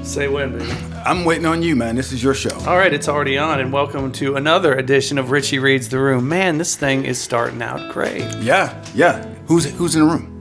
Say when, baby. I'm waiting on you, man. This is your show. All right, it's already on, and welcome to another edition of Richie Reads the Room. Man, this thing is starting out great. Yeah. Who's in the room?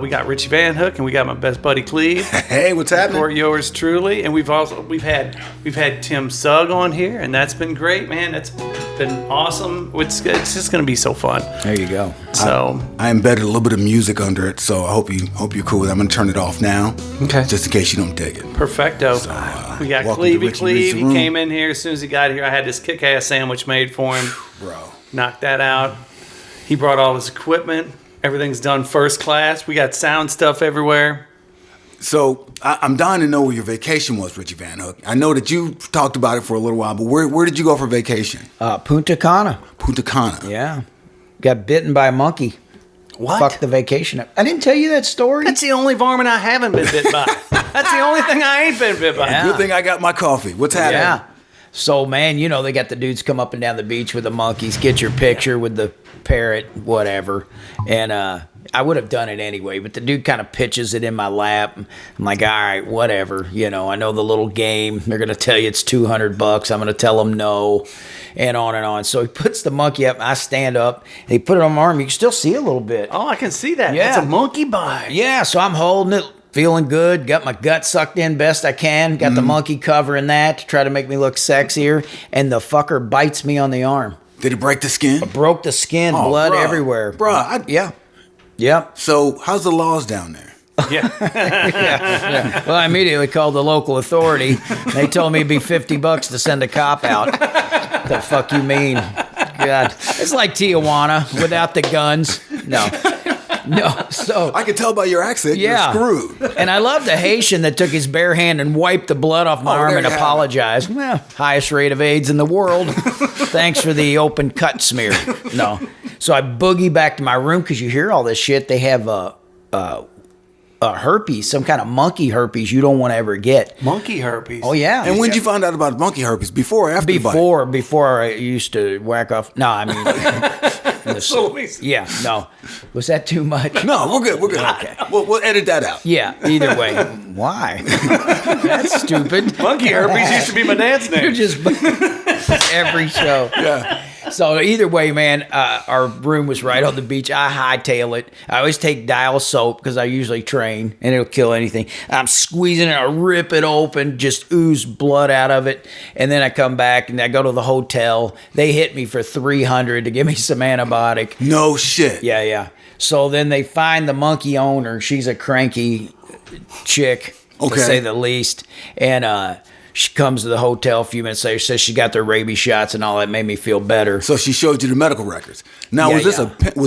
We got Richie Van Hook, and we got my best buddy Cleve. Hey, what's happening? For yours truly, and we've had Tim Sugg on here, and that's been great, man. That's been awesome. It's just going to be so fun. There you go. So I embedded a little bit of music under it, so I hope you're cool with it. I'm going to turn it off now. Okay. Just in case you don't dig it. Perfecto. So, we got Cleve. He came in here as soon as he got here. I had this kick-ass sandwich made for him. Bro. Knocked that out. He brought all his equipment. Everything's done first class. We got sound stuff everywhere. So I'm dying to know where your vacation was, Richie Van Hook. I know that you talked about it for a little while, but where did you go for vacation? Punta Cana. Punta Cana. Yeah. Got bitten by a monkey. What? Fucked the vacation up. I didn't tell you that story. That's the only varmint I haven't been bit by. That's the only thing I ain't been bit by. Yeah. Good thing I got my coffee. What's happening? Yeah. So, man, they got the dudes come up and down the beach with the monkeys, get your picture with the parrot, whatever. And I would have done it anyway, but the dude kind of pitches it in my lap. I'm like, all right, whatever. I know the little game. They're going to tell you it's $200. I'm going to tell them no, and on and on. So he puts the monkey up, and I stand up, and he put it on my arm. You can still see a little bit. Oh, I can see that. Yeah. It's a monkey bite. Yeah, so I'm holding it. Feeling good, got my gut sucked in best I can, got the monkey covering that to try to make me look sexier, and the fucker bites me on the arm. Did it break the skin? Broke the skin, blood everywhere. Bruh. Yeah. Yep. So how's the laws down there? Yeah. Yeah. Well, I immediately called the local authority. They told me it'd be $50 to send a cop out. The fuck you mean? God. It's like Tijuana without the guns. No, so I can tell by your accent you're screwed. And I love the Haitian that took his bare hand and wiped the blood off my arm and apologized. Well, highest rate of AIDS in the world. Thanks for the open cut smear. No. So I boogie back to my room because you hear all this shit. They have herpes, some kind of monkey herpes you don't want to ever get. Monkey herpes. Oh, yeah. And when did you find out about monkey herpes? Before or after the bite? Before I used to whack off. No, I mean... Yeah, no. Was that too much? No, we're good. Okay. We'll edit that out. Yeah, either way. Why? That's stupid. Monkey herpes used to be my dad's name. You're just every show. Yeah. So either way, man, our room was right on the beach. I hightail it. I always take Dial soap because I usually train, and it'll kill anything. I'm squeezing it. I rip it open, just ooze blood out of it. And then I come back, and I go to the hotel. They hit me for $300 to give me some antibiotic. No shit. Yeah. So then they find the monkey owner. She's a cranky chick, to say the least. And she comes to the hotel a few minutes later, says she got their rabies shots and all that. Made me feel better. So she showed you the medical records. Now, was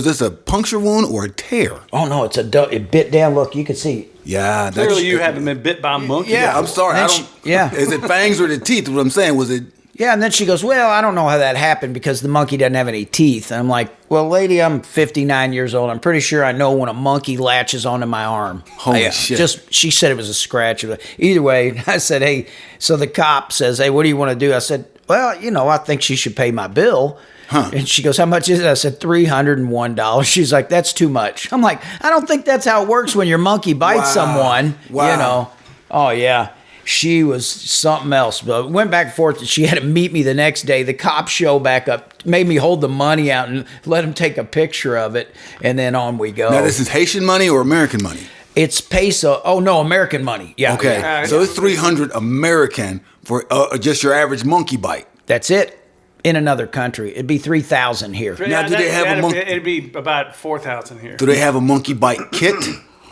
this a puncture wound or a tear? Oh, no, it bit down. Look, you can see. Yeah. Clearly you haven't been bit by a monkey. Yeah, I'm sorry. Is it fangs or the teeth? What I'm saying, was it... Yeah, and then she goes, well, I don't know how that happened because the monkey doesn't have any teeth. And I'm like, well, lady, I'm 59 years old. I'm pretty sure I know when a monkey latches onto my arm. Holy shit. She said it was a scratch. Either way, I said, hey, so the cop says, hey, what do you want to do? I said, well, I think she should pay my bill. Huh. And she goes, how much is it? I said, $301. She's like, that's too much. I'm like, I don't think that's how it works when your monkey bites someone. Wow. Oh, yeah. She was something else. But went back and forth. She had to meet me the next day. The cops show back up, made me hold the money out and let him take a picture of it. And then on we go. Now, this is Haitian money or American money? It's peso. Oh, no, American money. Yeah. Okay. Yeah. So it's $300 American for just your average monkey bite. That's it. In another country. It'd be $3,000 here. Now, do they have a monkey? It'd be about $4,000 here. Do they have a monkey bite kit?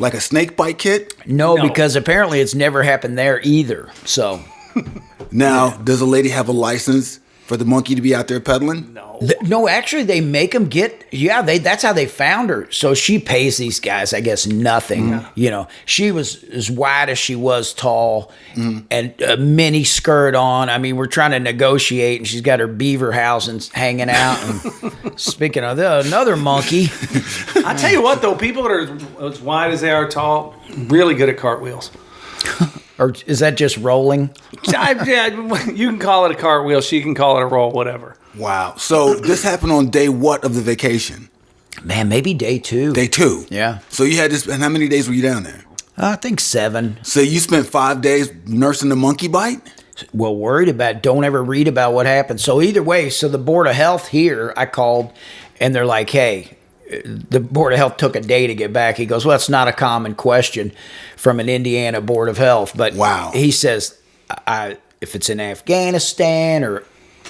Like a snake bite kit? No, because apparently it's never happened there either. So now, does a lady have a license for the monkey to be out there peddling? No. No, actually, they make them get. Yeah, that's how they found her. So she pays these guys, I guess, nothing. Yeah. She was as wide as she was tall, and a mini skirt on. I mean, we're trying to negotiate, and she's got her beaver housings hanging out. And speaking of another monkey, I tell you what, though, people that are as wide as they are tall, really good at cartwheels. Or is that just rolling? Yeah, you can call it a cartwheel. She can call it a roll, whatever. Wow. So this happened on day what of the vacation? Man, maybe day 2. Day 2. Yeah. So you had this, and how many days were you down there? I think 7. So you spent 5 days nursing the monkey bite? Well, worried about, don't ever read about what happened. So either way, so the Board of Health here, I called, and they're like, hey, the Board of Health took a day to get back. He goes, well, it's not a common question from an Indiana Board of Health. But wow. He says, if it's in Afghanistan or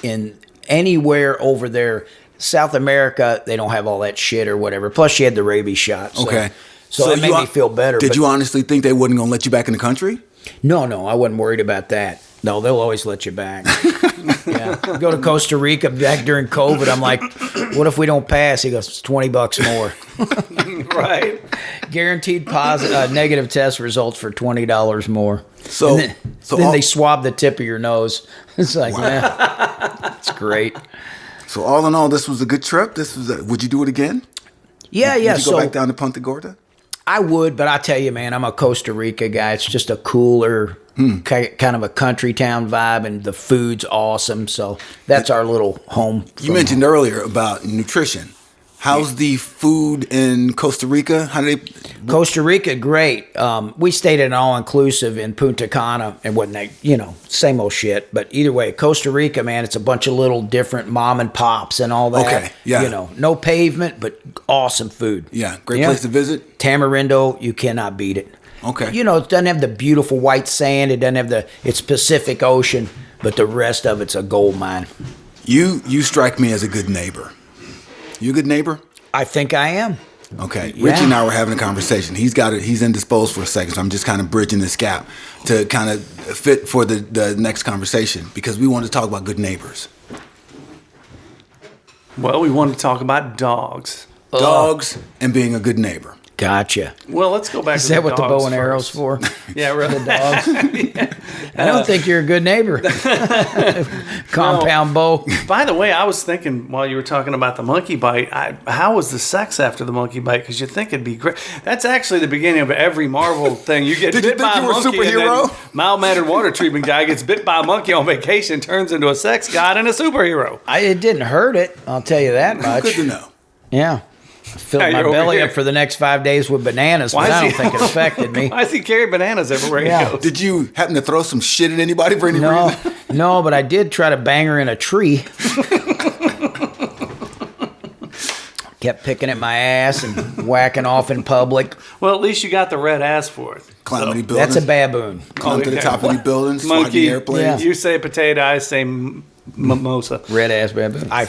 in anywhere over there, South America, they don't have all that shit or whatever. Plus, she had the rabies shot. So, okay. So it made me feel better. Did you honestly think they wasn't going to let you back in the country? No, I wasn't worried about that. No, they'll always let you back. Yeah. Go to Costa Rica back during COVID. I'm like, what if we don't pass? He goes, it's $20 more. Right. Guaranteed positive, negative test results for $20 more. So then they swab the tip of your nose. It's like, man, it's great. So all in all, this was a good trip. Would you do it again? Yeah. Would you go back down to Punta Gorda? I would, but I tell you, man, I'm a Costa Rica guy. It's just a cooler, kind of a country town vibe, and the food's awesome. So that's our little home. You mentioned earlier about nutrition. How's the food in Costa Rica? How do they? Costa Rica, great. We stayed at an all-inclusive in Punta Cana, and wasn't same old shit. But either way, Costa Rica, man, it's a bunch of little different mom and pops and all that. Okay, yeah. No pavement, but awesome food. Yeah, great place to visit. Tamarindo, you cannot beat it. Okay. It doesn't have the beautiful white sand. It doesn't have it's Pacific Ocean, but the rest of it's a gold mine. You strike me as a good neighbor. You a good neighbor? I think I am. Okay. Yeah. Richie and I were having a conversation. He's indisposed for a second, so I'm just kind of bridging this gap to kind of fit for the next conversation because we want to talk about good neighbors. Well, we wanted to talk about dogs. Dogs and being a good neighbor. Gotcha. Well, let's go back Is to that the what the dogs bow and arrow's first. for? Yeah, really. The dogs? Yeah. I don't think you're a good neighbor. Compound bow. By the way, I was thinking while you were talking about the monkey bite, how was the sex after the monkey bite? Because you think it'd be great. That's actually the beginning of every Marvel thing. You get Did bit you think by you a were a monkey, superhero? and then mild-mannered water treatment guy gets bit by a monkey on vacation, turns into a sex god and a superhero. It didn't hurt it. I'll tell you that much. Good to know. Yeah. I filled Hey, my you're over belly here. up for the next 5 days with bananas, but I don't think it affected me. Why does he carry bananas everywhere he Yeah. goes? Did you happen to throw some shit at anybody for any No, reason? no, but I did try to bang her in a tree. Kept picking at my ass and whacking off in public. Well, at least you got the red ass for it. Climbing any buildings? That's a baboon. Climb to the top of any buildings, fly Monkey. the airplanes. Yeah. You say potato, I say mimosa. Red ass baboon. I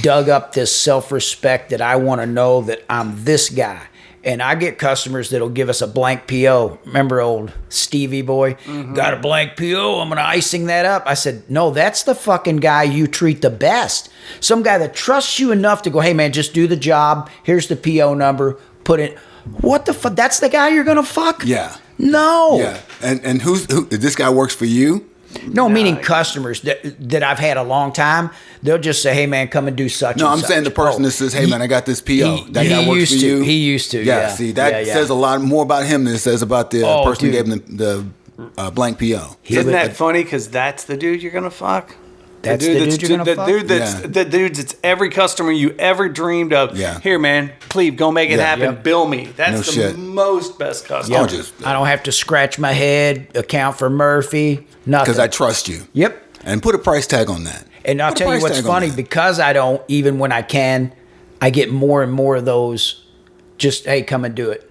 dug up this self-respect that I want to know that I'm this guy. And I get customers that'll give us a blank PO. Remember old Stevie boy? Mm-hmm. Got a blank PO, I'm going to icing that up. I said, no, that's the fucking guy you treat the best. Some guy that trusts you enough to go, hey man, just do the job. Here's the PO number. Put it. What the fuck? That's the guy you're going to fuck? Yeah. No. Yeah. And who this guy works for you? No, meaning customers that I've had a long time. They'll just say, "Hey, man, come and do such." No, and I'm such. saying the person that says, "Hey, man, I got this PO." That guy works for you. He used to. Yeah. See, that says a lot more about him than it says about the person who gave him the blank PO. Isn't that funny? Because that's the dude you're gonna fuck. That's the dude you're gonna fuck? The dude that's every customer you ever dreamed of. Yeah. Here, man, please go make it happen. Yep. Bill me. That's No the shit. most best customer. I'll just I don't have to scratch my head, account for Murphy, nothing. because I trust you. Yep. And put a price tag on that. And I'll Put a tell you price what's tag on funny, that. because I don't, even when I can, I get more and more of those, just, hey, come and do it.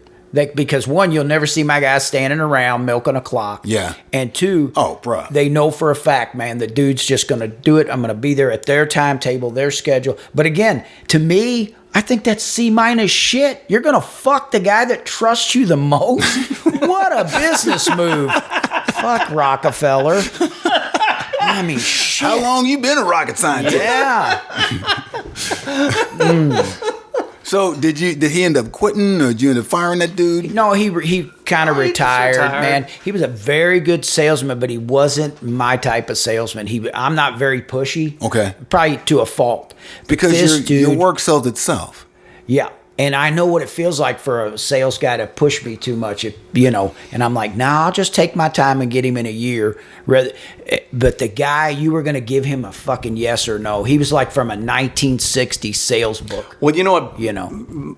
Because one, you'll never see my guys standing around milking a clock. Yeah. And two, Oh, bruh. they know for a fact, man, the dude's just going to do it. I'm going to be there at their timetable, their schedule. But again, to me, I think that's C- shit. You're going to fuck the guy that trusts you the most? What a business move. Fuck Rockefeller. I mean, shit. How long you been a rocket scientist? Yeah. So did he end up quitting, or did you end up firing that dude? No, he kind of Oh, he just retired, retired. man. He was a very good salesman, but he wasn't my type of salesman. I'm not very pushy. Okay. Probably to a fault. Because This your dude, work sells itself. yeah. And I know what it feels like for a sales guy to push me too much, and I'm like, nah, I'll just take my time and get him in a year. But the guy, you were going to give him a fucking yes or no. He was like from a 1960s sales book. Well, you know what?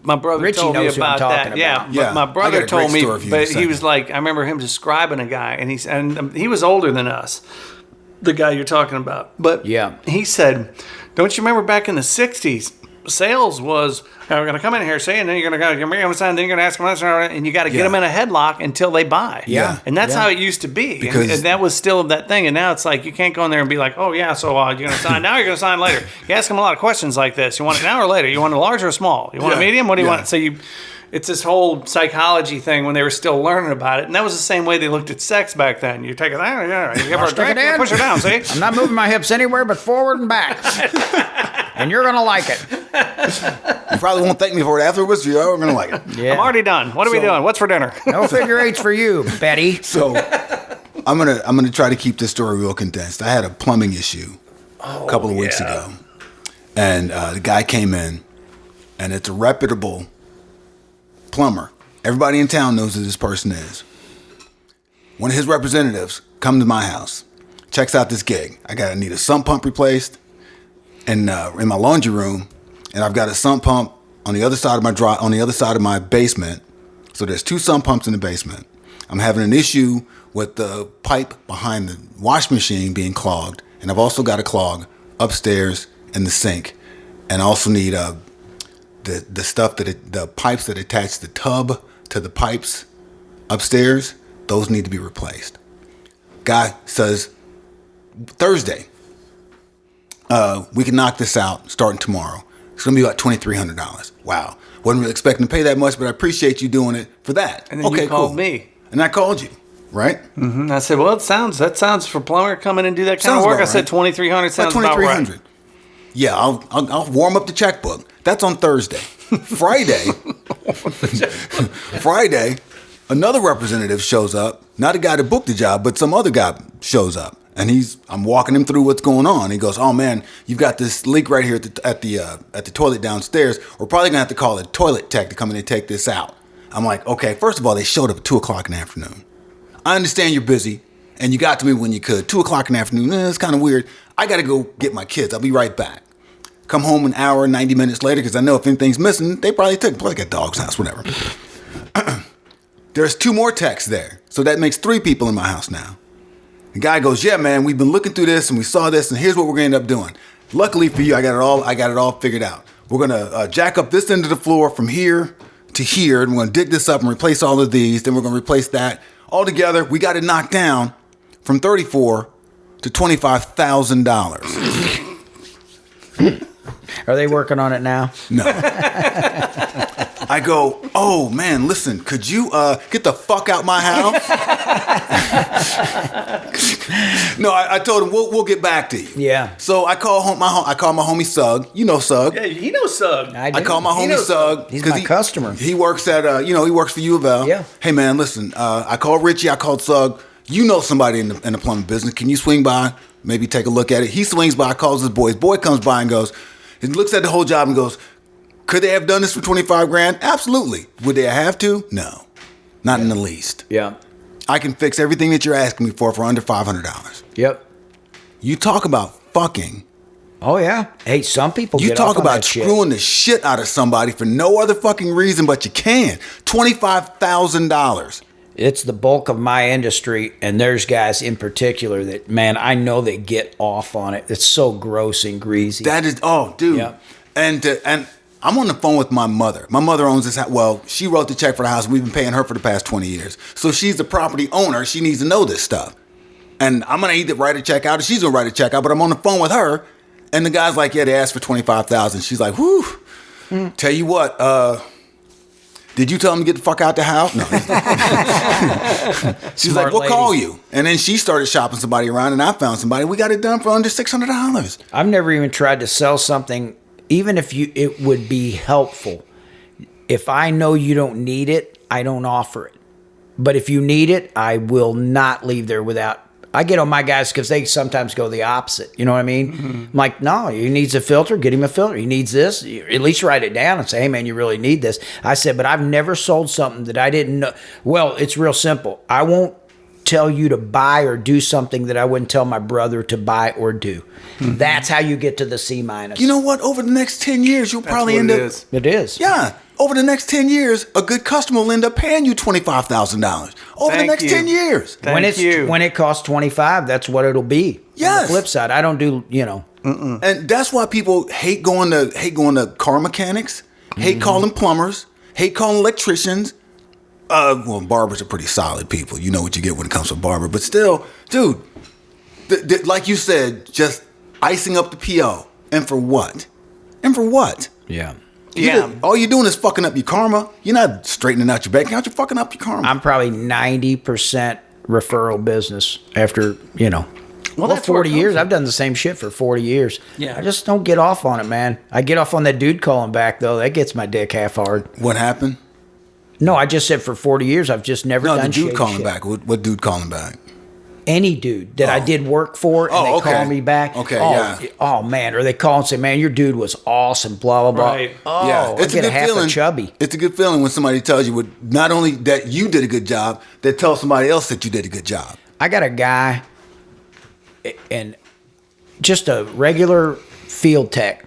My brother Richie told me knows who I'm about talking that. Yeah, about. Yeah. my I got brother a told great me, story for you in a but he second. was like, I remember him describing a guy, and he was older than us, the guy you're talking about. But Yeah. he said, don't you remember back in the 60s, sales was, we're going to come in here, say, and then you're going to go, then you're going to ask them, and you got to get them in a headlock until they buy. Yeah. And that's Yeah. how it used to be. Because- and that was still that thing. And now it's like, you can't go in there and be like, oh, yeah, so you're going to sign. Now you're going to sign later. You ask them a lot of questions like this. You want it now or later? You want a large or a small? You want a Yeah. medium? What do you Yeah. want? So it's this whole psychology thing when they were still learning about it. And that was the same way they looked at sex back then. You take it down, you give her a Stick it drink, you in. push her down, see? I'm not moving my hips anywhere but forward and back. And you're going to like it. You probably won't thank me for it afterwards. You're going to like it. Yeah. I'm already done. What are we So- doing? What's for dinner? No figure eights for you, Betty. So I'm gonna try to keep this story real condensed. I had a plumbing issue a couple of weeks ago, and the guy came in, and it's a reputable plumber. Everybody in town knows who this person is. One of his representatives come to my house, checks out this gig. I need a sump pump replaced, and in my laundry room, and I've got a sump pump on the other side of my basement. So there's 2 sump pumps in the basement. I'm having an issue with the pipe behind the wash machine being clogged, and I've also got a clog upstairs in the sink, and I also need the stuff the pipes that attach the tub to the pipes upstairs. Those need to be replaced. Guy says Thursday, we can knock this out starting tomorrow. It's gonna be about $2,300. Wow, wasn't really expecting to pay that much, but I appreciate you doing it for that. And then you called me. And I called you, right? And I said, well, that sounds for plumber come in and do that kind Sounds of work. I about said right. 2,300 sounds about right. 2,300. Yeah, I'll warm up the checkbook. That's on Thursday. Friday, another representative shows up. Not a guy that booked the job, but some other guy shows up, and I'm walking him through what's going on. He goes, "Oh man, you've got this leak right here at the toilet downstairs. We're probably gonna have to call a toilet tech to come in and take this out." I'm like, "Okay." First of all, they showed up at 2:00 in the afternoon. I understand you're busy, and you got to me when you could. 2:00 in the afternoon, it's kind of weird. I got to go get my kids. I'll be right back. Come home an hour, 90 minutes later, because I know if anything's missing, they probably took like a dog's house, whatever. There's 2 more techs there, so that makes 3 people in my house now. The guy goes, "Yeah, man, we've been looking through this, and we saw this, and here's what we're gonna end up doing. Luckily for you, I got it all figured out. We're gonna jack up this end of the floor from here to here, and we're gonna dig this up and replace all of these. Then we're gonna replace that. All together, we got it knocked down from $34,000 to $25,000. Are they working on it now? No. I go, "Oh man, listen, could you get the fuck out my house?" No, I told him we'll get back to you. Yeah. So I call I call my homie Sug. You know Sug. Yeah, he knows Sug. I I call my He homie knows Sug. He's 'cause my customer. He works at he works for U of L. Yeah. Hey man, listen. I called Richie. I called Sug. You know somebody in the plumbing business. Can you swing by? Maybe take a look at it. He swings by, calls his boy. His boy comes by and goes. He looks at the whole job and goes, "Could they have done this for 25 grand? Absolutely. Would they have to? No, not in the least. Yeah. I can fix everything that you're asking me for under $500. Yep. You talk about fucking. Oh yeah. Hey, some people You get talk off on about that shit. screwing the shit out of somebody for no other fucking reason, but you can. $25,000. It's the bulk of my industry, and there's guys in particular that, man, I know they get off on it. It's so gross and greasy. That is, oh, dude. Yeah. And I'm on the phone with my mother. My mother owns this house. Well, she wrote the check for the house. We've been paying her for the past 20 years. So she's the property owner. She needs to know this stuff. And I'm going to either write a check out or she's going to write a check out. But I'm on the phone with her. And the guy's like, yeah, they asked for $25,000. She's like, whew. Tell you what, did you tell him to get the fuck out the house? No. She's Smart like, we'll lady. call you. And then she started shopping somebody around, and I found somebody. We got it done for under $600. I've never even tried to sell something, even if it would be helpful. If I know you don't need it, I don't offer it. But if you need it, I will not leave there without I get on my guys because they sometimes go the opposite. You know what I mean? I'm like, no, he needs a filter. Get him a filter. He needs this. At least write it down and say, hey, man, you really need this. I said, but I've never sold something that I didn't know. Well, it's real simple. I won't tell you to buy or do something that I wouldn't tell my brother to buy or do. That's how you get to the C-. You know what? Over the next 10 years, you'll probably end up. It is. Yeah. Over the next 10 years, a good customer will end up paying you $25,000 over the next 10 years. When it costs 25, that's what it'll be. Yes. On the flip side, I don't do, And that's why people hate going to car mechanics, hate calling plumbers, hate calling electricians. Well, barbers are pretty solid people. You know what you get when it comes to a barber. But still, dude, like you said, just icing up the PO. And for what? Yeah. All you're doing is fucking up your karma. You're not straightening out your bank account. You're fucking up your karma. I'm probably 90% referral business after, Well, that's 40 years. I've done the same shit for 40 years. Yeah. I just don't get off on it, man. I get off on that dude calling back, though. That gets my dick half hard. What happened? No, I just said for 40 years, I've just never done No, the dude shady calling shit. back. What dude calling back? Any dude that I did work for and they call me back. Okay, yeah. Oh, man. Or they call and say, man, your dude was awesome, blah, blah, blah. Right. Oh, Yeah, it's I get a good half feeling. a chubby. It's a good feeling when somebody tells you not only that you did a good job, they tell somebody else that you did a good job. I got a guy and just a regular field tech.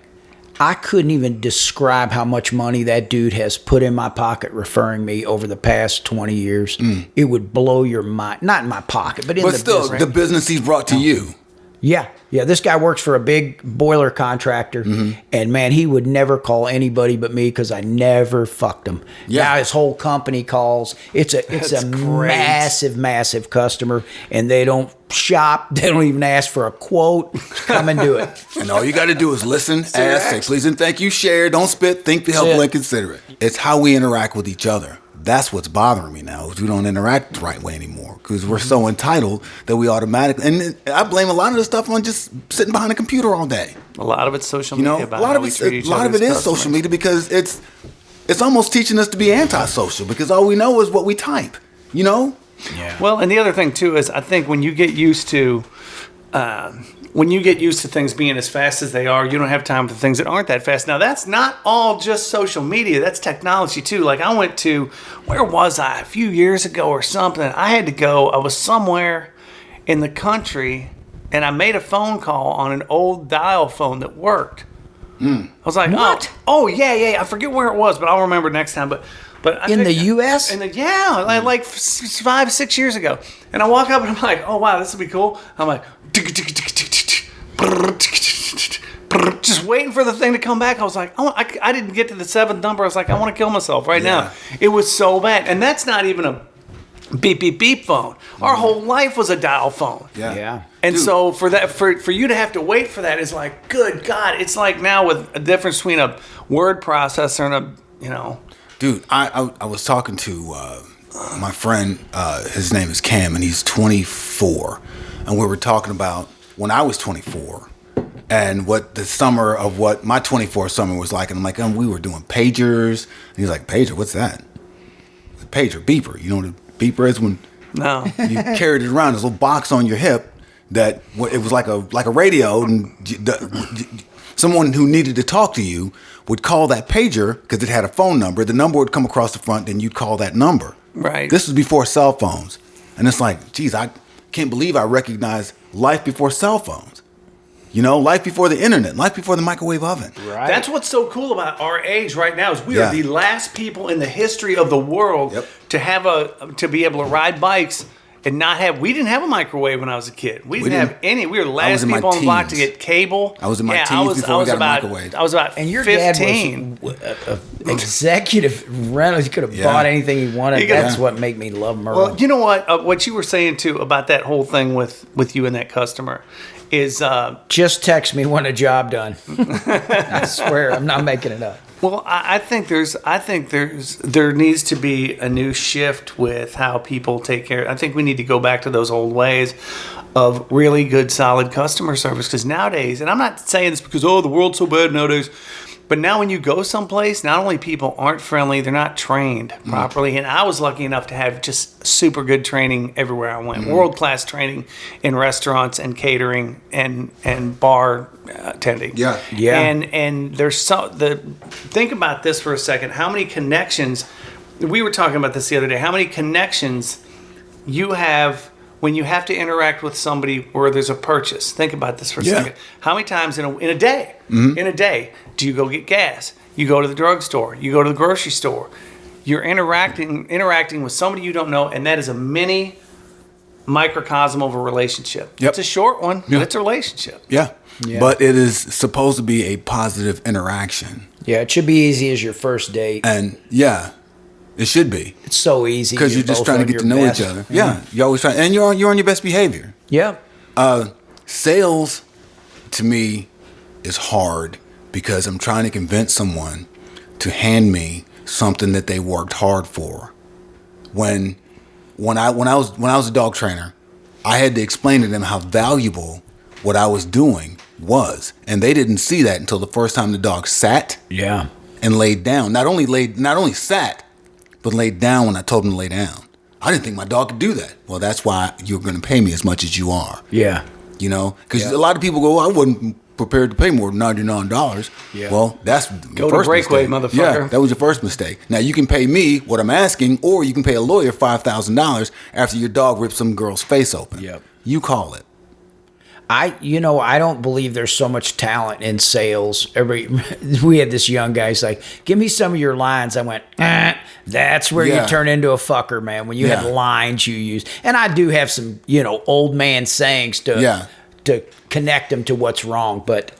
I couldn't even describe how much money that dude has put in my pocket referring me over the past 20 years. It would blow your mind. Not in my pocket, but in But the still, business. the business he's brought to you. Yeah. This guy works for a big boiler contractor, and man, he would never call anybody but me because I never fucked him. Yeah. Now his whole company calls. It's a great. massive customer, and they don't shop. They don't even ask for a quote. Come and do it. And all you got to do is listen, ask, say please and thank you, share, don't spit, think the helpful it. and considerate. It's how we interact with each other. That's what's bothering me now, is we don't interact the right way anymore because we're so entitled that we automatically, and I blame a lot of the stuff on just sitting behind a computer all day. A lot of it's social You media. know, about a lot how of we it treat each other is as social customers. media because it's almost teaching us to be antisocial because all we know is what we type, you know? Yeah. Well, and the other thing too is I think when you get used to things being as fast as they are, you don't have time for things that aren't that fast. Now, that's not all just social media. That's technology too. Like I went to, where was I? A few years ago or something. I was somewhere in the country and I made a phone call on an old dial phone that worked. I was like, What? Oh, yeah. I forget where it was, but I'll remember next time. But I In the picked- U.S.? like 5-6 years ago. And I walk up and I'm like, oh wow, this will be cool. I'm like, just waiting for the thing to come back. I was like, I didn't get to the 7th number. I was like, I want to kill myself right now. It was so bad. And that's not even a beep beep beep phone. Our whole life was a dial phone. Yeah. And Dude. so for you to have to wait for that is like, good God, it's like now with a difference between a word processor and Dude, I was talking to my friend, his name is Cam, and he's 24. And we were talking about when I was 24 and what the summer of what my 24 summer was like. And I'm like, we were doing pagers. And he's like, pager, what's that? A pager, beeper. You know what a beeper is? When no. you carried it around, this little box on your hip that it was like a radio, and someone who needed to talk to you would call that pager because it had a phone number. The number would come across the front, then you'd call that number. Right. This was before cell phones. And it's like, geez, I can't believe I recognized life before cell phones. You know, life before the internet, life before the microwave oven. Right. That's what's so cool about our age right now is we are the last people in the history of the world to be able to ride bikes and not have. We didn't have a microwave when I was a kid. We didn't have any. We were the last in my people on the block to teens. get cable. I was in my teens before we got a microwave. I was about And your 15. dad was executive rental. He could have Yeah. bought anything he wanted. He could- That's what made me love Merle. Well, you know what? What you were saying too about that whole thing with you and that customer is. Just text me when a job done. I swear, I'm not making it up. Well, I think there needs to be a new shift with how people take care. I think we need to go back to those old ways of really good, solid customer service. Because nowadays, and I'm not saying this because the world's so bad nowadays, But now when you go someplace, not only people aren't friendly, they're not trained properly. And I was lucky enough to have just super good training everywhere I went. World-class training in restaurants and catering and bar tending. Yeah. Yeah. And there's think about this for a second. How many connections, we were talking about this the other day, how many connections you have when you have to interact with somebody where there's a purchase. Think about this for a second. How many times in a day, do you go get gas? You go to the drugstore. You go to the grocery store. You're interacting with somebody you don't know, and that is a mini microcosm of a relationship. Yep. It's a short one, but it's a relationship. Yeah. Yeah. But it is supposed to be a positive interaction. Yeah, it should be easy as your first date. And yeah, it should be. It's so easy. Because you're just both trying to on get your to know best. each other. Yeah. You're always trying, and you're on your best behavior. Yeah. Sales, to me, is hard because I'm trying to convince someone to hand me something that they worked hard for. When I was a dog trainer, I had to explain to them how valuable what I was doing was, and they didn't see that until the first time the dog sat Yeah. and laid down. Not only sat, but laid down when I told him to lay down. I didn't think my dog could do that. Well, that's why you're going to pay me as much as you are. Yeah. You know, because Yeah. a lot of people go, I wasn't prepared to pay more than $99. Yeah. Well, that's Go the to first Breakaway, mistake. motherfucker. Yeah, that was your first mistake. Now you can pay me what I'm asking, or you can pay a lawyer $5,000 after your dog rips some girl's face open. Yep. You call it. I don't believe there's so much talent in sales. We had this young guy. He's like, give me some of your lines. I went, that's where Yeah. you turn into a fucker, man. When you have Yeah. lines you use. And I do have some, old man sayings to connect them to what's wrong. But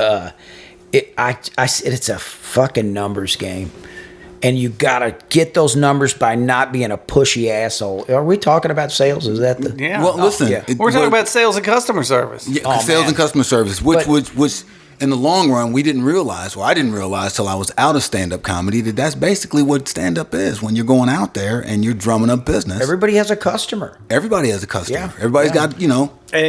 it's a fucking numbers game. And you got to get those numbers by not being a pushy asshole. Are we talking about sales? Is that the... Yeah. Well, listen. yeah. We're talking about sales and customer service. Yeah, sales man. and customer service, which But- in the long run, we didn't realize, or I didn't realize till I was out of stand-up comedy, that's basically what stand-up is. When you're going out there and you're drumming up business, Everybody has a customer. everybody has a customer. Yeah. Everybody's got, And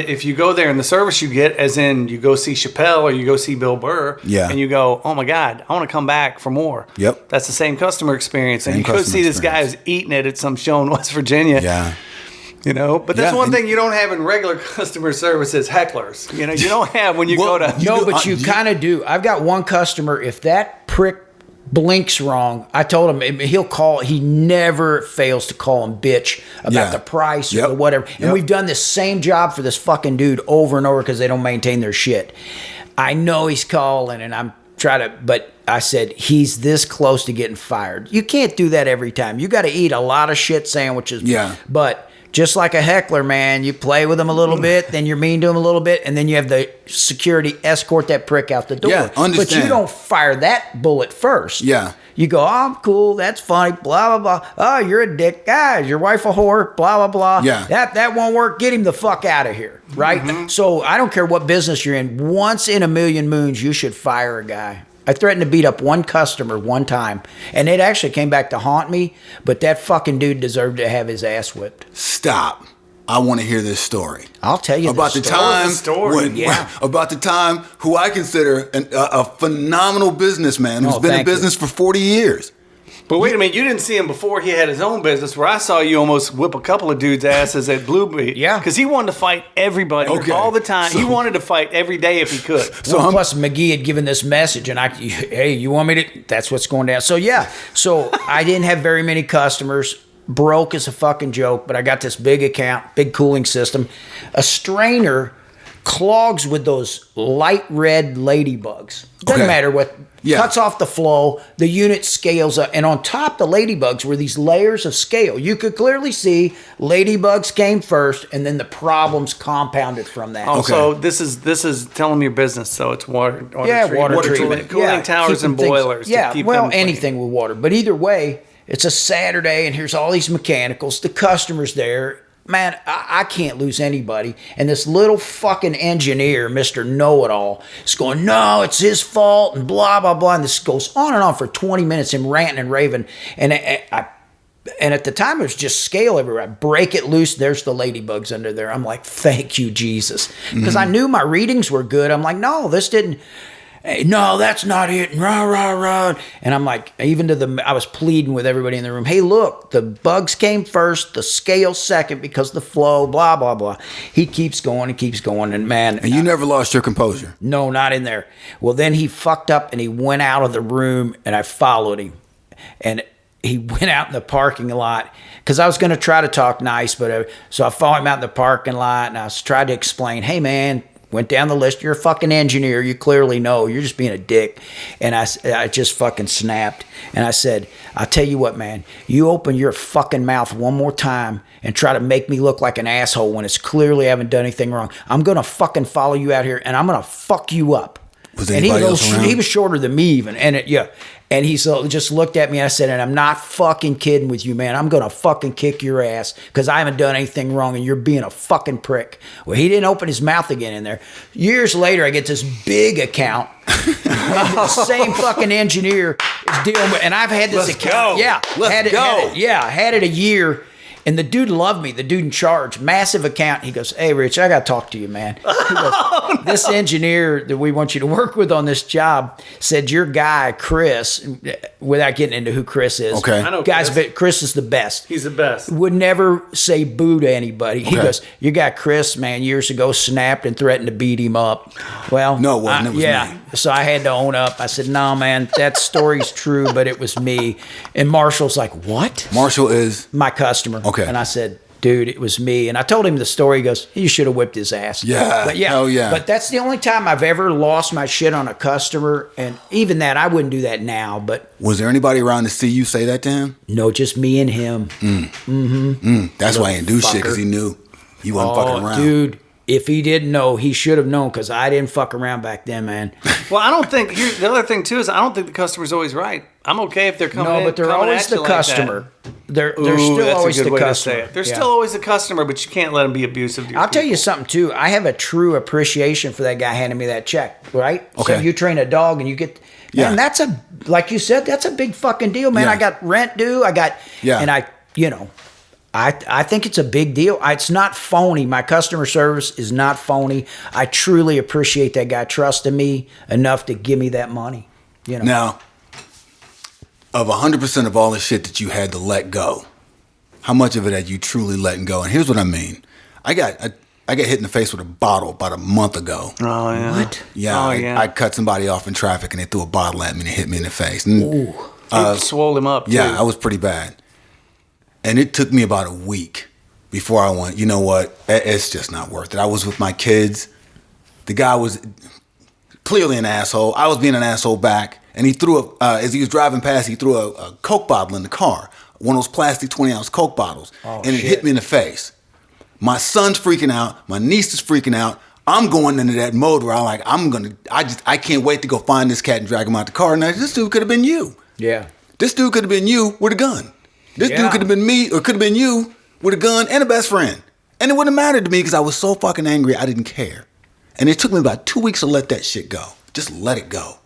if you go there and the service you get, as in you go see Chappelle or you go see Bill Burr, Yeah. and you go, oh my God, I want to come back for more. Yep. That's the same customer experience. And Same you go customer see this guy experience. who's eating it at some show in West Virginia. yeah. But that's Yeah, one and- thing you don't have in regular customer service is hecklers. You don't have when you Well, go to. No, do- but you kind of do. I've got one customer, if that prick blinks wrong, I told him he'll call. He never fails to call him bitch about Yeah. the price Yep. or whatever. And Yep. we've done this same job for this fucking dude over and over because they don't maintain their shit. I know he's calling and I'm trying to, but I said, he's this close to getting fired. You can't do that every time. You got to eat a lot of shit sandwiches. Yeah. But just like a heckler, man, you play with him a little bit, then you're mean to him a little bit, and then you have the security escort that prick out the door. Yeah, But understand. you don't fire that bullet first. Yeah. You go, oh, I'm cool, that's funny, blah, blah, blah. Oh, you're a dick. Ah, is your wife a whore? Blah, blah, blah. Yeah. That won't work. Get him the fuck out of here, right? So I don't care what business you're in. Once in a million moons, you should fire a guy. I threatened to beat up one customer one time, and it actually came back to haunt me, but that fucking dude deserved to have his ass whipped. Stop. I want to hear this story. I'll tell you About the story. time, story. Yeah. about the time who I consider a phenomenal businessman who's Oh, been in thank you. business for 40 years. But wait a minute, you didn't see him before he had his own business, where I saw you almost whip a couple of dudes' asses at Blue Beat. Yeah. Because he wanted to fight everybody Okay. all the time. He So- wanted to fight every day if he could. So Well, I'm- plus McGee had given this message, and hey, you want me to? That's what's going down. So yeah, so I didn't have very many customers. Broke is a fucking joke, but I got this big account, big cooling system. A strainer clogs with those light red ladybugs. Doesn't Okay. matter what. Yeah. Cuts off the flow. The unit scales up, and on top the ladybugs were these layers of scale. You could clearly see ladybugs came first, and then the problems compounded from that. Also, this is telling me your business, so it's water Yeah, treatment, water cooling, treatment. cooling Yeah, towers and keeping things- boilers. to Yeah, keep well, them clean. anything with water. But either way, it's a Saturday, and here's all these mechanicals. The customer's there. Man, I can't lose anybody. And this little fucking engineer, Mr. Know-It-All, is going, no, it's his fault, and blah, blah, blah. And this goes on and on for 20 minutes, him ranting and raving. And and at the time, it was just scale everywhere. I break it loose. There's the ladybugs under there. I'm like, thank you, Jesus. Because I knew my readings were good. I'm like, no, this didn't. Hey, no, that's not it. Rah, rah, rah. And I'm like, I was pleading with everybody in the room. Hey, look, the bugs came first, the scale second because the flow, blah, blah, blah. He keeps going and keeps going. And man. And you never lost your composure. No, not in there. Well, then he fucked up and he went out of the room and I followed him. And he went out in the parking lot because I was going to try to talk nice. So I followed him out in the parking lot and I tried to explain, hey, man. Went down the list. You're a fucking engineer. You clearly know. You're just being a dick. And I just fucking snapped. And I said, I'll tell you what, man. You open your fucking mouth one more time and try to make me look like an asshole when it's clearly I haven't done anything wrong. I'm going to fucking follow you out here and I'm going to fuck you up. Was anybody else around? He was shorter than me even. And he just looked at me and I said, and I'm not fucking kidding with you, man. I'm going to fucking kick your ass because I haven't done anything wrong and you're being a fucking prick. Well, he didn't open his mouth again in there. Years later, I get this big account. The same fucking engineer is dealing with, and I've had this account. Go. Yeah. Let's go. Had it a year. And the dude loved me, the dude in charge, massive account. He goes, hey, Rich, I got to talk to you, man. He goes, this engineer that we want you to work with on this job said your guy, Chris, without getting into who Chris is. Okay. I know Guys, Chris. Chris is the best. He's the best. Would never say boo to anybody. He goes, your guy, Chris, man, years ago snapped and threatened to beat him up. Well, No, it wasn't. It was me. So I had to own up. I said, no, man, that story's true, but it was me. And Marshall's like, what? Marshall is My customer. Okay. And I said, dude, it was me. And I told him the story. He goes, you should have whipped his ass. Yeah. But yeah. Hell yeah. But that's the only time I've ever lost my shit on a customer. And even that, I wouldn't do that now. But Was there anybody around to see you say that to him? no, just me and him. That's why he didn't do shit, fucker. because he knew you wasn't fucking around. Dude, if he didn't know, he should have known because I didn't fuck around back then, man. Well, I don't think the other thing too is I don't think the customer's always right. I'm okay if they're coming in. No, but they're coming always at you the like that. customer. They're Ooh, still that's always a good the way to customer. say it. They're Yeah. still always the customer, but you can't let them be abusive to your I'll tell you people. something too. I have a true appreciation for that guy handing me that check, right? Okay. So you train a dog and you get, Yeah. and that's like you said, that's a big fucking deal, man. Yeah. I got rent due. Yeah. And I think it's a big deal. It's not phony. My customer service is not phony. I truly appreciate that guy trusting me enough to give me that money. Now, of 100% of all the shit that you had to let go, how much of it had you truly letting go? And here's what I mean. I got hit in the face with a bottle about a month ago. Oh yeah. What? Yeah, Oh, I cut somebody off in traffic and they threw a bottle at me and it hit me in the face. And, It swole him up. yeah, too. I was pretty bad. And it took me about a week before I went, you know what? It's just not worth it. I was with my kids. The guy was clearly an asshole. I was being an asshole back. And he threw as he was driving past, he threw a Coke bottle in the car. One of those plastic 20-ounce Coke bottles. And it hit me in the face. My son's freaking out. My niece is freaking out. I'm going into that mode where I can't wait to go find this cat and drag him out the car. Now, this dude could have been you. Yeah. This dude could have been you with a gun. This Yeah. dude could have been me or could have been you with a gun and a best friend. And it wouldn't have mattered to me because I was so fucking angry, I didn't care. And it took me about 2 weeks to let that shit go. Just let it go.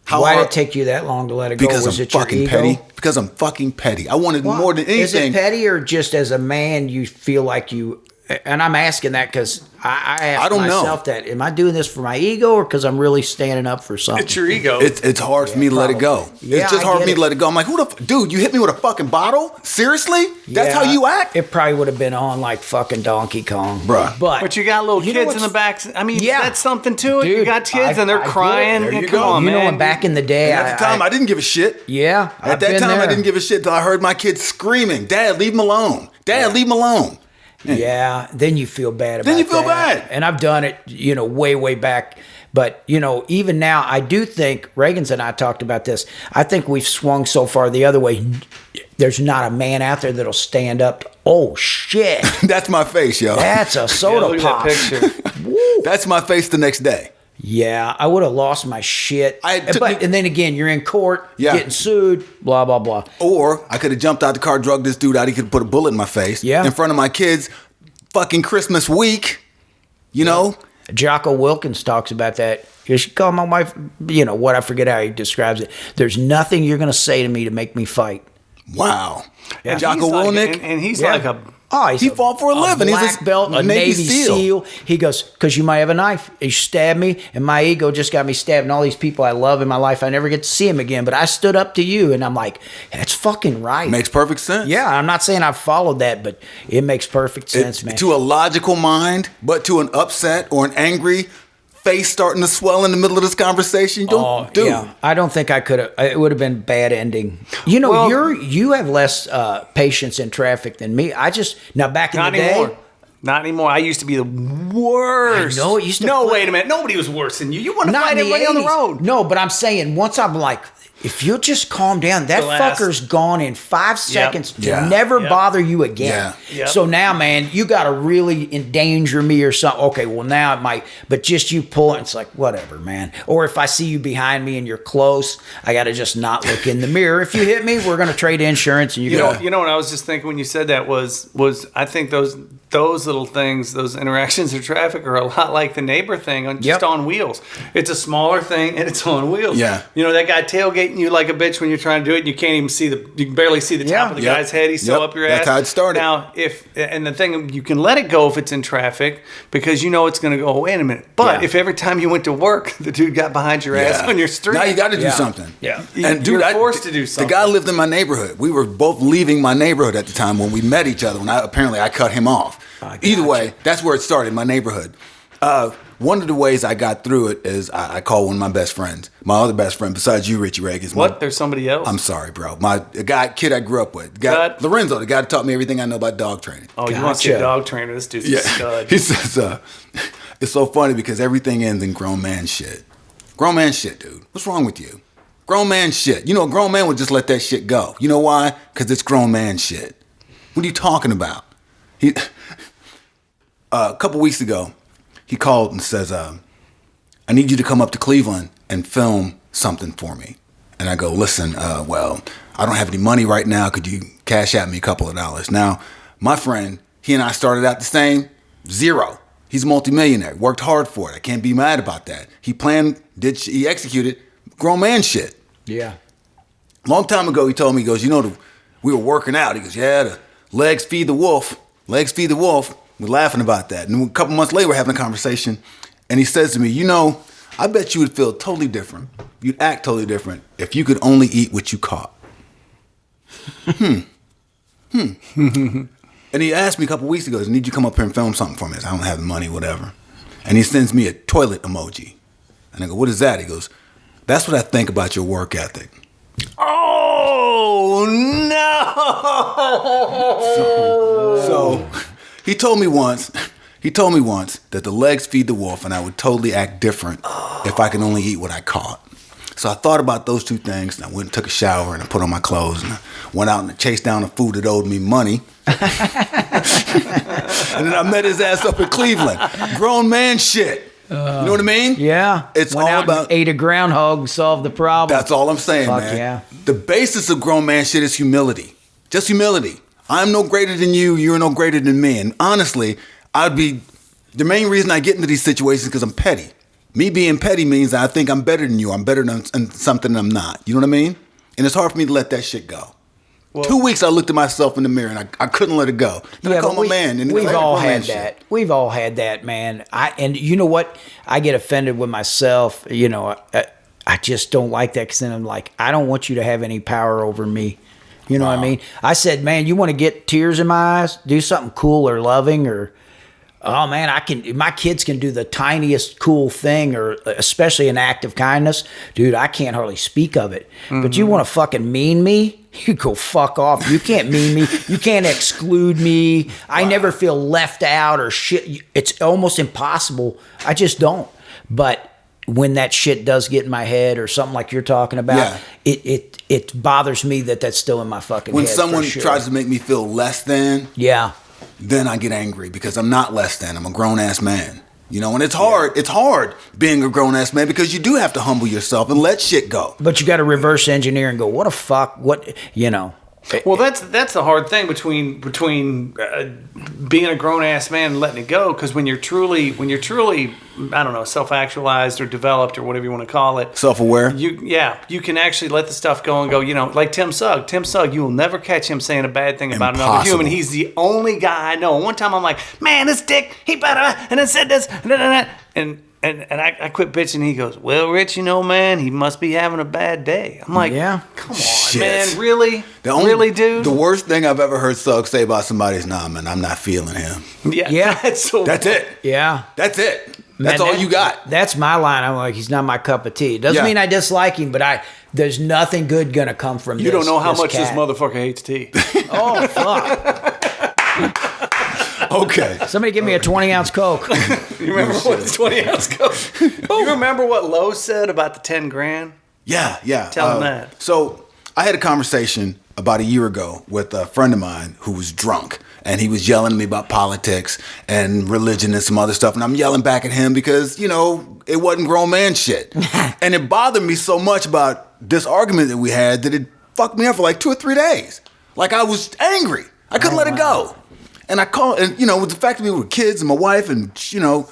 Why did it take you that long to let it go? Because Was I'm it your fucking ego? petty. Because I'm fucking petty. I wanted more than anything. Is it petty or just as a man you feel like you? And I'm asking that because I ask don't know. myself that. Am I doing this for my ego or because I'm really standing up for something? It's your ego. It's hard for me to let it go. Yeah, it's just I hard for get me it. to let it go. I'm like, dude, you hit me with a fucking bottle? Seriously? That's how you act? It probably would have been on like fucking Donkey Kong. Bruh. But you got little You know kids in the what's- back. I mean, Yeah. that's something to it. You Dude, got kids and they're I get it. crying. There you Come go. on, you man. know, when back in the day, At the time, I didn't give a shit. yeah, At that time, I didn't give a shit until I heard my kids screaming, Dad, leave him alone. Dad, leave him alone. Yeah, then you feel bad about Then you feel that. bad. And I've done it, way back. But, even now, I do think, Ragains and I talked about this, I think we've swung so far the other way. There's not a man out there that'll stand up. Oh, shit. That's my face, yo. That's a Yeah, soda look at pop. that picture. That's my face the next day. Yeah, I would have lost my shit. And then again, you're in court, Yeah. getting sued, blah, blah, blah. Or I could have jumped out the car, drugged this dude out. He could have put a bullet in my face. Yeah. In front of my kids, fucking Christmas week. You know? Jocko Wilkins talks about that. You should call my wife, I forget how he describes it. There's nothing you're going to say to me to make me fight. Wow. Yeah. Jocko He's like- Willnick. and he's Yeah. like a Oh, he's he fought for a living. Black He's belt, a Navy SEAL. He goes, because you might have a knife. You stabbed me, and my ego just got me stabbed. And all these people I love in my life, I never get to see him again. But I stood up to you, and I'm like, that's fucking right. Makes perfect sense. Yeah, I'm not saying I've followed that, but it makes perfect sense, man. To a logical mind, but to an upset or an angry face starting to swell in the middle of this conversation, Yeah, I don't think I could have. It would have been a bad ending. You know, you have less patience in traffic than me. Now back in the day. Not anymore. I used to be the worst. I know it used to. No, wait a minute. Nobody was worse than you. You want to fight everybody on the road. No, but I'm saying once I'm like, if you'll just calm down, that fucker's gone in 5 seconds to never bother you again. Yeah. So now, man, you got to really endanger me or something. Okay, well, now it might, but just you pull it, it's like, whatever, man. Or if I see you behind me and you're close, I got to just not look in the mirror. If you hit me, we're going to trade insurance. And you know what I was just thinking when you said that was I think those little things, those interactions in traffic are a lot like the neighbor thing on wheels. It's a smaller thing and it's on wheels. Yeah. You know, that guy tailgating you like a bitch when you're trying to do it and you can't even see you can barely see the top of the guy's head. He's so up your ass. That's how it started. Now, and the thing, you can let it go if it's in traffic because you know it's going to go away in a minute. But if every time you went to work, the dude got behind your ass on your street. Now you got to do something. Yeah. And dude, you're forced to do something. The guy lived in my neighborhood. We were both leaving my neighborhood at the time when we met each other. When I cut him off. Either way, that's where it started, my neighborhood. One of the ways I got through it is I called one of my best friends. My other best friend, besides you, Richie Ragains. What? There's somebody else? I'm sorry, bro. Kid I grew up with. Lorenzo, the guy that taught me everything I know about dog training. Oh, you want to see a dog trainer? This dude's a stud. He says, it's so funny because everything ends in grown man shit. Grown man shit, dude. What's wrong with you? Grown man shit. You know, a grown man would just let that shit go. You know why? Because it's grown man shit. What are you talking about? A couple weeks ago, he called and says, I need you to come up to Cleveland and film something for me. And I go, listen, well, I don't have any money right now. Could you cash out me a couple of dollars? Now, my friend, he and I started out the same, zero. He's a multimillionaire, worked hard for it. I can't be mad about that. He planned, he executed, grown man shit. Yeah. Long time ago, he told me, he goes, we were working out. He goes, yeah, the legs feed the wolf. Legs feed the wolf. We're laughing about that. And a couple months later, we're having a conversation. And he says to me, I bet you would feel totally different. You'd act totally different if you could only eat what you caught. And he asked me a couple weeks ago, I need you to come up here and film something for me. I said, I don't have the money, whatever. And he sends me a toilet emoji. And I go, what is that? He goes, that's what I think about your work ethic. Oh, no. So he told me once that the legs feed the wolf and I would totally act different if I can only eat what I caught. So I thought about those two things and I went and took a shower and I put on my clothes and I went out and chased down the food that owed me money. And then I met his ass up in Cleveland. Grown man shit. You know what I mean? Yeah. It's went all out about... and ate a groundhog and solved the problem. That's all I'm saying, Fuck man. Yeah. The basis of grown man shit is humility. Just humility. I'm no greater than you. You're no greater than me. And honestly, the main reason I get into these situations is because I'm petty. Me being petty means I think I'm better than you. I'm better than something I'm not. You know what I mean? And it's hard for me to let that shit go. Well, 2 weeks I looked at myself in the mirror and I couldn't let it go. Then I called my man. And we've all had that. We've all had that, man. And you know what? I get offended with myself. I just don't like that because then I'm like, I don't want you to have any power over me. You know what I mean? I said, man, you want to get tears in my eyes? Do something cool or loving or... Oh man, my kids can do the tiniest cool thing or especially an act of kindness. Dude, I can't hardly speak of it. Mm-hmm. But you want to fucking mean me? You go fuck off. You can't mean me. You can't exclude me. Wow. I never feel left out or shit. It's almost impossible. I just don't. But when that shit does get in my head or something like you're talking about, it bothers me that that's still in my fucking head. When someone tries to make me feel less than. Yeah. Then I get angry because I'm not less than. I'm a grown-ass man. And it's hard. Yeah. It's hard being a grown-ass man because you do have to humble yourself and let shit go. But you got to reverse engineer and go, what the fuck? What. Well, that's the hard thing between being a grown ass man and letting it go. Because when you're truly I don't know, self-actualized or developed or whatever you want to call it, Self-aware. You can actually let the stuff go and go. You know, like Tim Sugg. Tim Sugg, you will never catch him saying a bad thing about another Impossible. human. He's the only guy I know. And one time I'm like, man, this dick, he better, and then said this, and I quit bitching. He goes, well, Rich, you know, man, he must be having a bad day. I'm like, Yeah. come on, Shit. man, really? Really, dude? The worst thing I've ever heard Sugg say about somebody is, nah, man, I'm not feeling him. Yeah. That's it. Yeah. That's it. That's Man, all you got. That's my line. I'm like, he's not my cup of tea. It doesn't mean I dislike him, but there's nothing good gonna come from You this. don't know how much cat. this motherfucker hates tea. Oh, fuck. Okay. Somebody give me a 20-ounce Coke. You remember what the 20-ounce Coke? You remember what Lowe said about the 10 grand? Yeah. Tell him that. So I had a conversation about a year ago with a friend of mine who was drunk. And he was yelling at me about politics and religion and some other stuff. And I'm yelling back at him because, you know, it wasn't grown man shit. And it bothered me so much about this argument that we had that it fucked me up for like 2 or 3 days. Like I was angry. I couldn't let it go. And I called, and you know, with the fact that we were kids and my wife and, you know,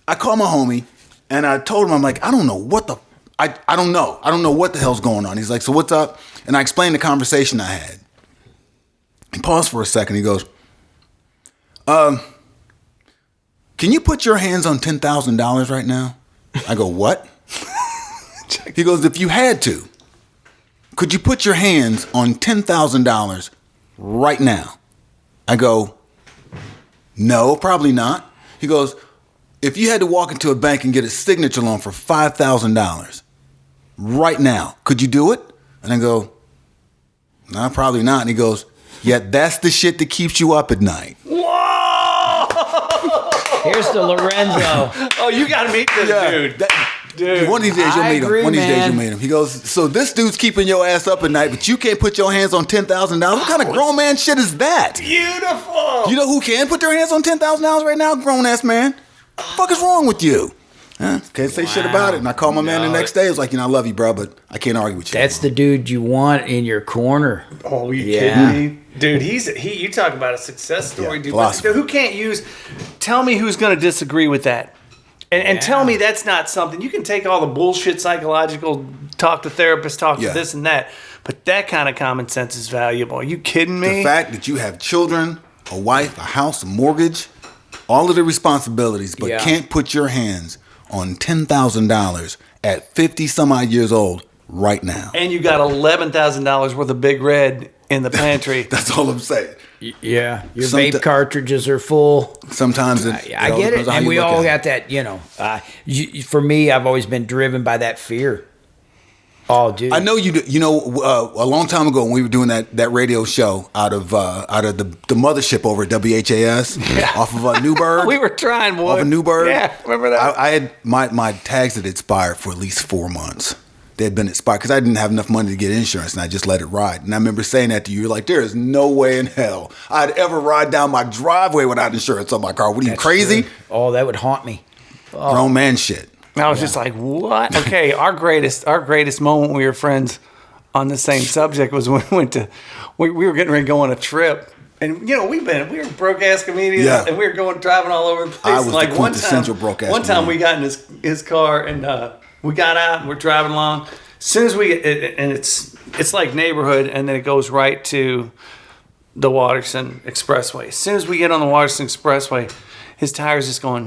I called my homie and I told him, I'm like, I don't know what the, I don't know. I don't know what the hell's going on. He's like, so what's up? And I explained the conversation I had. He paused for a second. He goes, can you put your hands on $10,000 right now? I go, what? He goes, if you had to, could you put your hands on $10,000 right now? I go, no, probably not. He goes, if you had to walk into a bank and get a signature loan for $5,000 right now, could you do it? And I go, no, probably not. And he goes, yeah, that's the shit that keeps you up at night. Here's the Lorenzo. Oh, you got to meet this dude. Dude. One of these days you'll I meet him. agree, One of these days man. you'll meet him. He goes, so this dude's keeping your ass up at night, but you can't put your hands on $10,000. What kind of grown man shit is that? Beautiful. You know who can put their hands on $10,000 right now? Grown ass man. What the fuck is wrong with you? Huh? Can't say shit about it. And I called my man the next day. He was like, you know, I love you, bro, but I can't argue with you. That's the dude you want in your corner. Oh, you Yeah. kidding me? Dude, you talk about a success story, Yeah, dude. philosopher. But who can't tell me who's going to disagree with that. And tell me that's not something, you can take all the bullshit psychological, talk to therapists, talk to this and that, but that kind of common sense is valuable. Are you kidding me? The fact that you have children, a wife, a house, a mortgage, all of the responsibilities, but can't put your hands on $10,000 at 50 some odd years old right now. And you got $11,000 worth of Big Red in the pantry. That's all I'm saying. Yeah. Your vape cartridges are full. Sometimes I get it. And we all got that, you know. For me, I've always been driven by that fear. Oh, dude. I know you do. You know, a long time ago when we were doing that radio show out of the mothership over at WHAS off of Newburgh. We were trying one. Off of Newburgh. Yeah, remember that? I had my tags had expired for at least 4 months. They had been expired because I didn't have enough money to get insurance, and I just let it ride. And I remember saying that to you. You're like, there is no way in hell I'd ever ride down my driveway without insurance on my car. What are you, crazy? True. Oh, that would haunt me. Grown man shit. And I was just like, what? Okay, our greatest moment when we were friends on the same subject was when we were getting ready to go on a trip. And, you know, we were broke-ass comedians, and we were driving all over the place. I was like the quintessential broke-ass One time comedian. we got in his car, and we got out, and we're driving along. As soon as we get, and it's like neighborhood, and then it goes right to the Waterson Expressway. As soon as we get on the Waterson Expressway, his tire's just going,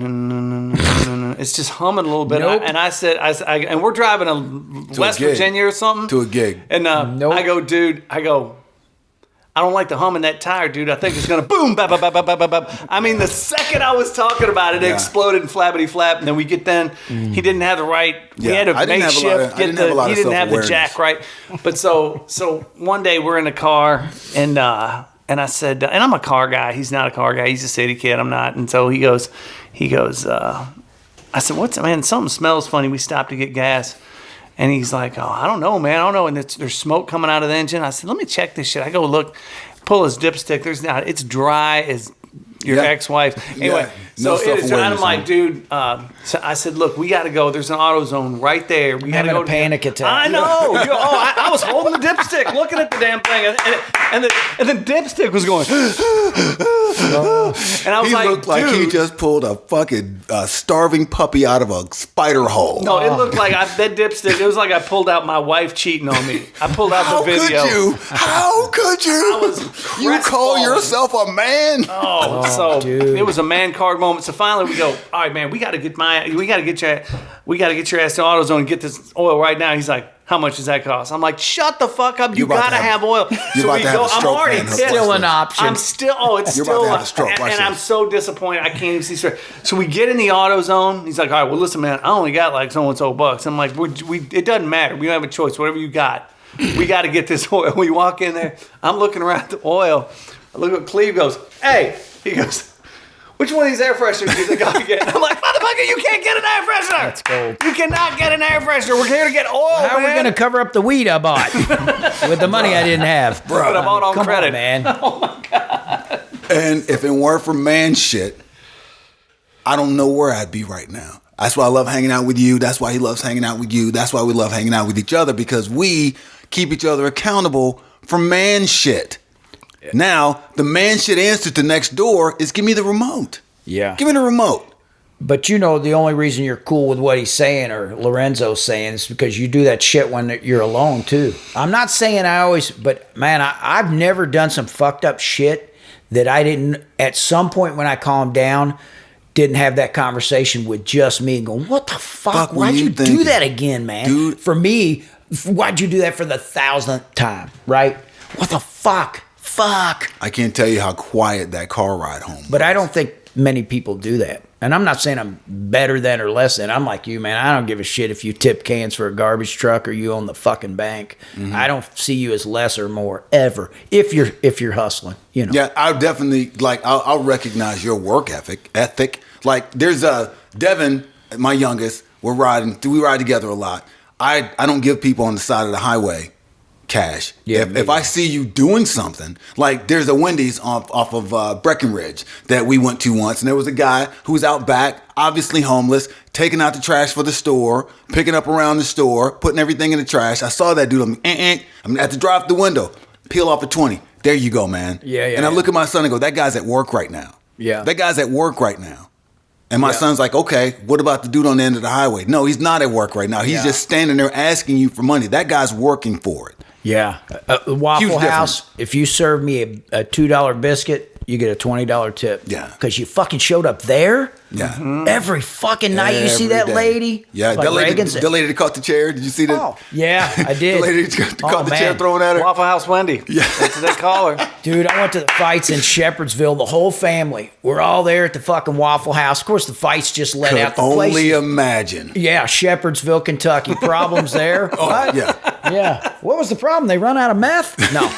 no. It's just humming a little bit. Nope. And I said, and we're driving to West gig. Virginia or something. To a gig. And I go, dude, I don't like the hum in that tire, dude. I think it's going to boom, bap, bap, bap, bap, bap, bap. I mean, the second I was talking about it, it exploded and flappity flap. And then we get he didn't have the right, we had to makeshift, he didn't have the jack right. But so one day we're in the car and I said, and I'm a car guy. He's not a car guy. He's a city kid. I'm not. And so he goes, I said, man, something smells funny. We stopped to get gas. And he's like, oh, I don't know, man. I don't know. And there's smoke coming out of the engine. I said, let me check this shit. I go look, pull his dipstick. It's dry as your Yeah. ex-wife. Anyway, Yeah. No so it is. self-awareness, I'm like, man. dude. So I said, look, we got to go. There's an AutoZone right there. We got to having go. a panic attack. I know. I was holding the dipstick, looking at the damn thing, and the dipstick was going. And I was He like, looked like dude. he just pulled a fucking starving puppy out of a spider hole. No, it looked like that dipstick. It was like I pulled out my wife cheating on me. I pulled out How the video. could you? How could you? I was You call crestfallen. yourself a man? So dude. it was a man card moment. So finally we go, all right, man, we got to get your ass to AutoZone and get this oil right now. He's like, how much does that cost? I'm like, shut the fuck up. You You're about got to to have oil. You're about to have a I'm stroke, already Van Hook. pissed. Still an option. I'm still, it's You're still, about to have a stroke. Watch and I'm this. so disappointed. I can't even see straight. So we get in the AutoZone. He's like, all right, well, listen, man, I only got like so-and-so bucks. I'm like, it doesn't matter. We don't have a choice. Whatever you got, we got to get this oil. We walk in there. I'm looking around at the oil. I look at Cleve goes, hey, he goes, which one of these air fresheners do you think I can get? I'm like, motherfucker, you can't get an air freshener. That's gold. You cannot get an air freshener. We're here to get oil, How are we going to cover up the weed I bought with the money I didn't have? But I bought on Come credit. on, man. And if it weren't for man shit, I don't know where I'd be right now. That's why I love hanging out with you. That's why he loves hanging out with you. That's why we love hanging out with each other, because we keep each other accountable for man shit. Now, the man shit answer to next door is give me the remote. Yeah. Give me the remote. But you know, the only reason you're cool with what he's saying or Lorenzo's saying is because you do that shit when you're alone, too. I'm not saying I always, but man, I've never done some fucked up shit that I didn't, at some point when I calmed down, didn't have that conversation with just me and going, what the fuck? were Why'd you you do thinking? that again, man? Dude. For me, why'd you do that for the 1,000th time, right? What the fuck? Fuck. I can't tell you how quiet that car ride home. But I don't think many people do that. And I'm not saying I'm better than or less than. I'm like you, man. I don't give a shit if you tip cans for a garbage truck or you own the fucking bank. Mm-hmm. I don't see you as less or more ever if you're hustling. You know. Yeah, I'll definitely I'll recognize your work ethic. Like there's Devin, my youngest. We ride together a lot. I don't give people on the side of the highway cash. Yeah, If I see you doing something, like there's a Wendy's off of Breckenridge that we went to once, and there was a guy who was out back, obviously homeless, taking out the trash for the store, picking up around the store, putting everything in the trash. I saw that dude. I'm gonna have to drive the window, peel off a 20. There you go, man. Yeah. And I look at my son and go, that guy's at work right now. Yeah. That guy's at work right now. And my Yeah. son's like, okay, what about the dude on the end of the highway? No, he's not at work right now. He's Yeah. just standing there asking you for money. That guy's working for it. Yeah. Waffle Huge House, if you serve me a $2 biscuit, you get a $20 tip. Yeah. Because you fucking showed up there. Yeah. Every fucking night you see Every that day. lady. Yeah, Like that lady Reagan's- that caught the chair. Did you see that? Oh, yeah, I did. The lady caught the chair man. thrown at her. Waffle House Wendy. Yeah. That's what they call her. Dude, I went to the fights in Shepherdsville. The whole family. We're all there at the fucking Waffle House. Of course, the fights just let Could out the only place. imagine. Yeah, Shepherdsville, Kentucky. Problems there? What? Yeah. Yeah. What was the problem? They run out of meth? No.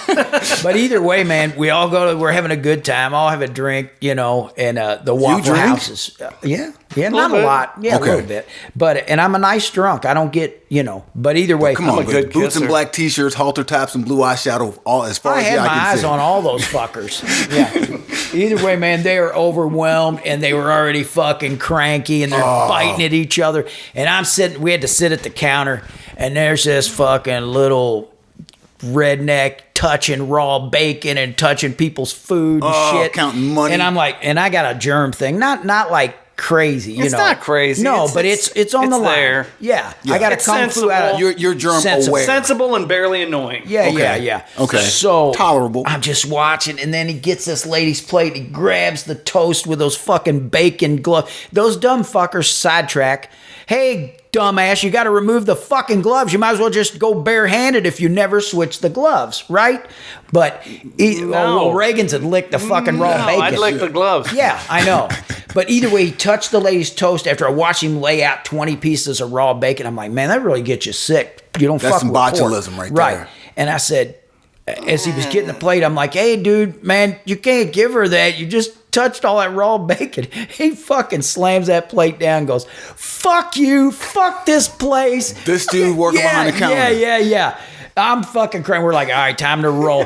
But either way, man, we all we're having a good time. All have a drink, and the Waffle drink? Houses. Yeah, not a bit. lot. Yeah, Okay. a little bit. And I'm a nice drunk. I don't get, but either way. Come on, a good boots and kisser. black t-shirts, halter tops, and blue eyeshadow. All as far I as had the eye my can eyes see. on all those fuckers. Yeah. Either way, man, they are overwhelmed and they were already fucking cranky and they're biting at each other. And we had to sit at the counter and there's this fucking little redneck touching raw bacon and touching people's food and shit. Counting money. And I'm like, and I got a germ thing. Not like crazy, It's not crazy. No, It's- but it's on it's the line. there. Yeah. Yeah. I got a It's kung fu out of sensible. You're germ Sensible. aware. Sensible and barely annoying. Yeah, Okay. yeah. Okay. So Tolerable. I'm just watching, and then he gets this lady's plate. He grabs the toast with those fucking bacon gloves. Those dumb fuckers sidetrack. Hey, dumbass, you got to remove the fucking gloves. You might as well just go barehanded if you never switch the gloves, right? But Reagan's had licked the fucking raw No, bacon. I'd lick the gloves. Yeah, I know. But either way, he touched the lady's toast after I watched him lay out 20 pieces of raw bacon. I'm like, man, that really gets you sick. You don't That's fuck some with pork. botulism right there. And I said, as he was getting the plate, I'm like, hey, dude, man, you can't give her that. You just touched all that raw bacon. He fucking slams that plate down and goes, fuck you. Fuck this place. This dude working behind the counter. Yeah. I'm fucking crying. We're like, all right, time to roll.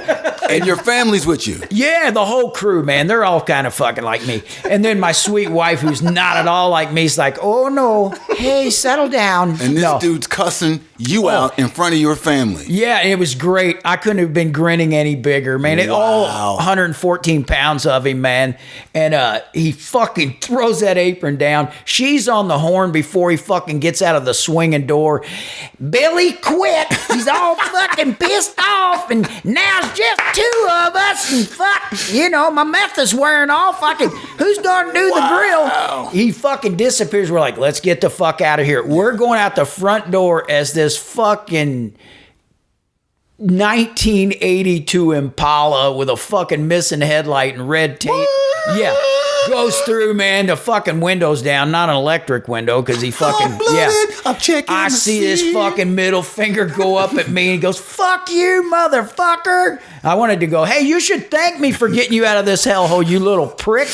And your family's with you. Yeah, the whole crew, man. They're all kind of fucking like me. And then my sweet wife, who's not at all like me, is like, oh no, hey, settle down. And this dude's cussing you out in front of your family. Yeah, it was great. I couldn't have been grinning any bigger, man. It all 114 pounds of him, man. And he fucking throws that apron down. She's on the horn before he fucking gets out of the swinging door. Billy quit. He's all fucking pissed off, and now it's just 2 of us, and fuck, my meth is wearing off. Who's gonna do the grill? He fucking disappears. We're like, let's get the fuck out of here. We're going out the front door as this fucking 1982 Impala with a fucking missing headlight and red tape. Yeah. Goes through, man, the fucking window's down, not an electric window, because he fucking, I'm checking. I see his fucking middle finger go up at me, and he goes, fuck you, motherfucker. I wanted to go, hey, you should thank me for getting you out of this hellhole, you little prick.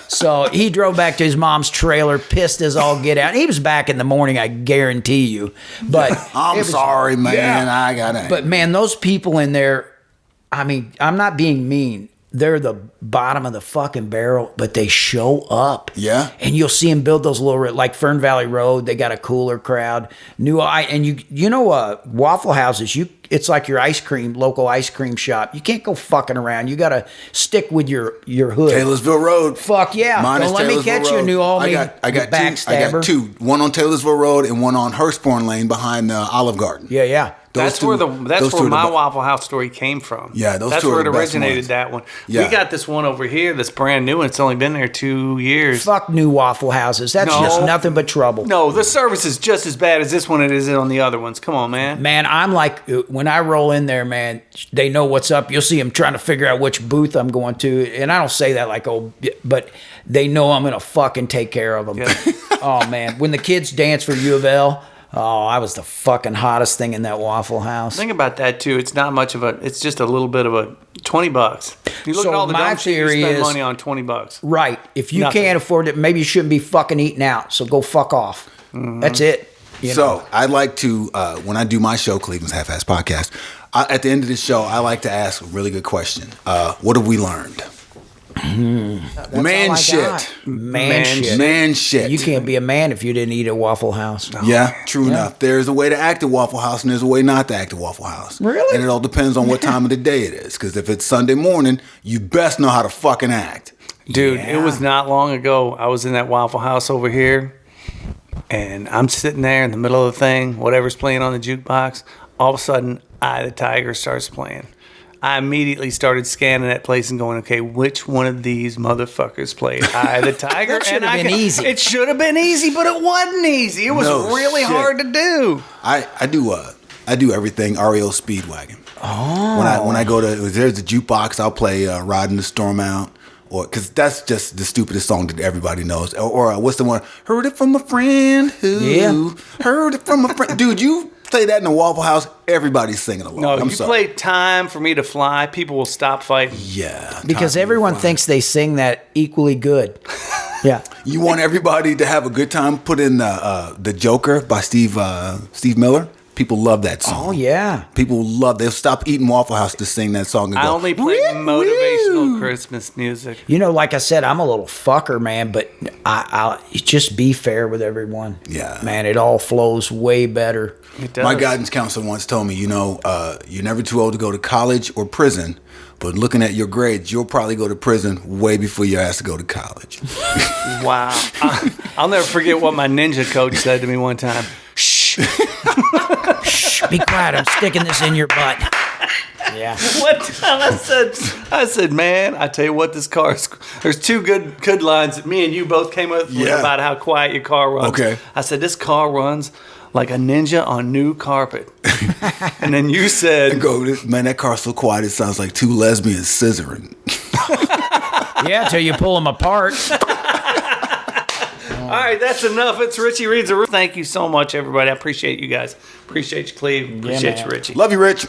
So he drove back to his mom's trailer, pissed as all get out. He was back in the morning, I guarantee you. But I'm sorry, man. Yeah. I got it. But man, those people in there, I mean, I'm not being mean. They're the bottom of the fucking barrel, but they show up. Yeah. And you'll see them build those little, like Fern Valley Road, they got a cooler crowd. Waffle houses, it's like your local ice cream shop. You can't go fucking around. You got to stick with your hood. Taylorsville Road. Fuck yeah. Don't let me catch you, New Albany. I got backstabber. 2. One on Taylorsville Road and one on Hurstbourne Lane behind Olive Garden. Yeah. That's where my Waffle House story came from. Yeah, that's where it originated. That one. Yeah. We got this one over here that's brand new, and it's only been there 2 years. Fuck new Waffle Houses. That's just nothing but trouble. No, the service is just as bad as this one it is on the other ones. Come on, man. Man, I'm like, when I roll in there, man, they know what's up. You'll see them trying to figure out which booth I'm going to, and I don't say that like, but they know I'm gonna fucking take care of them. Yeah. Oh man, when the kids dance for U of L. Oh, I was the fucking hottest thing in that Waffle House. Think about that too. It's not much of it's just a little bit of a $20. You look at all the dumb shit you spend money on $20. Right. If you can't afford it, maybe you shouldn't be fucking eating out. So go fuck off. Mm-hmm. That's it. So I'd like to, when I do my show, Cleveland's Half-Ass Podcast, at the end of the show, I like to ask a really good question. What have we learned? Man shit. You can't be a man if you didn't eat at Waffle House. No. Yeah, true enough. There's a way to act at Waffle House and there's a way not to act at Waffle House. Really? And it all depends on what time of the day it is. Because if it's Sunday morning, you best know how to fucking act. Dude, It was not long ago. I was in that Waffle House over here, and I'm sitting there in the middle of the thing, whatever's playing on the jukebox. All of a sudden, Eye of the Tiger starts playing. I immediately started scanning that place and going, okay, which one of these motherfuckers played Eye of the Tiger? That should have been easy. It should have been easy, but it wasn't easy. It was really hard to do. I do everything REO Speedwagon. Oh. When I go to, there's a jukebox, I'll play Riding the Storm Out. Or, because that's just the stupidest song that everybody knows. Or what's the one? Heard it from a friend who heard it from a friend. Dude, you play that in a Waffle House, everybody's singing along. No, you play Time for Me to Fly, people will stop fighting. Yeah. Because everyone thinks they sing that equally good. Yeah. You want everybody to have a good time, put in the Joker by Steve Miller. People love that song. Oh, yeah. People they'll stop eating Waffle House to sing that song and I go, only play motivational Christmas music. Like I said, I'm a little fucker, man, but I'll just be fair with everyone. Yeah. Man, it all flows way better. It does. My guidance counselor once told me, you're never too old to go to college or prison, but looking at your grades, you'll probably go to prison way before you ask to go to college. Wow. I'll never forget what my ninja coach said to me one time. Shh. Shh, be quiet. I'm sticking this in your butt. Yeah. One time I said, man, I tell you what, this car is. There's two good lines that me and you both came up with about how quiet your car runs. Okay. I said, this car runs like a ninja on new carpet. And then you said, man, that car's so quiet it sounds like two lesbians scissoring. Yeah, till you pull them apart. All right, that's enough. It's Richie Reads a Room. Thank you so much, everybody. I appreciate you guys. Appreciate you, Cleve. Appreciate you, Richie. Love you, Rich.